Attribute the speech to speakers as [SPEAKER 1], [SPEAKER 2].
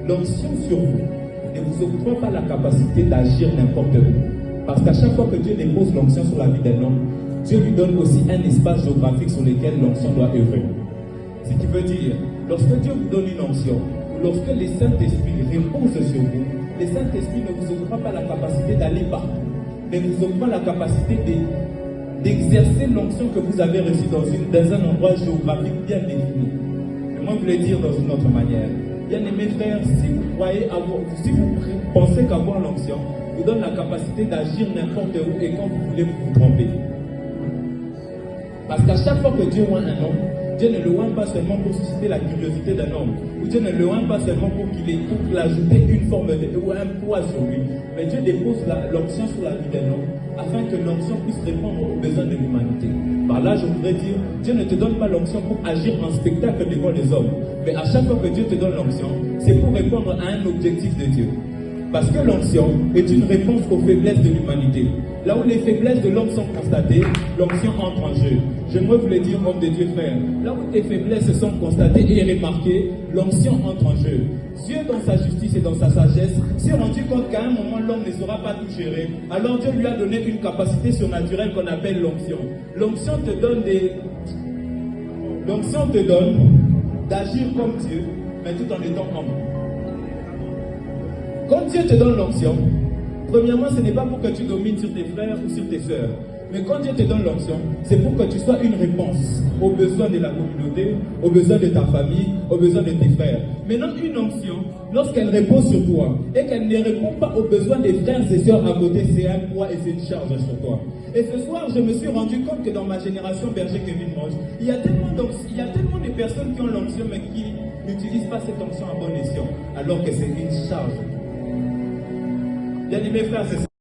[SPEAKER 1] l'onction sur vous ne vous octroie pas la capacité d'agir n'importe où. Parce qu'à chaque fois que Dieu dépose l'onction sur la vie d'un homme, Dieu lui donne aussi un espace géographique sur lequel l'onction doit œuvrer. Ce qui veut dire, lorsque Dieu vous donne une onction, ou lorsque les Saint-Esprit reposent sur vous, les Saint-Esprit ne vous octroie pas la capacité d'aller partout, mais vous octroie la capacité d'exercer l'onction que vous avez reçue dans un endroit géographique bien défini. Et moi, je voulais dire dans une autre manière. Bien-aimés frères, si vous pensez qu'avoir l'onction vous donne la capacité d'agir n'importe où et quand vous voulez vous tromper. Parce qu'à chaque fois que Dieu oint un homme, Dieu ne le oint pas seulement pour susciter la curiosité d'un homme, ou Dieu ne le oint pas seulement pour qu'il ajoute une forme ou un poids sur lui, mais Dieu dépose l'onction sur la vie d'un homme afin que l'onction puisse répondre aux besoins de l'humanité. Par là, je voudrais dire, Dieu ne te donne pas l'onction pour agir en spectacle devant les hommes, mais à chaque fois que Dieu te donne l'onction, c'est pour répondre à un objectif de Dieu. Parce que l'onction est une réponse aux faiblesses de l'humanité. Là où les faiblesses de l'homme sont constatées, l'onction entre en jeu. J'aimerais vous le dire, homme de Dieu frère. Là où tes faiblesses sont constatées et remarquées, l'onction entre en jeu. Dieu, dans sa justice et dans sa sagesse, s'est rendu compte qu'à un moment, l'homme ne saura pas tout gérer. Alors Dieu lui a donné une capacité surnaturelle qu'on appelle l'onction. L'onction te donne d'agir comme Dieu, mais tout en étant humble. Quand Dieu te donne l'onction, premièrement, ce n'est pas pour que tu domines sur tes frères ou sur tes sœurs. Mais quand Dieu te donne l'onction, c'est pour que tu sois une réponse aux besoins de la communauté, aux besoins de ta famille, aux besoins de tes frères. Maintenant, une onction, lorsqu'elle repose sur toi et qu'elle ne répond pas aux besoins des frères et sœurs à côté, c'est un poids et c'est une charge sur toi. Et ce soir, je me suis rendu compte que dans ma génération Berger Kevin Roche, il y a tellement de personnes qui ont l'onction mais qui n'utilisent pas cette onction à bon escient, alors que c'est une charge. Bien aimés frères, c'est ça.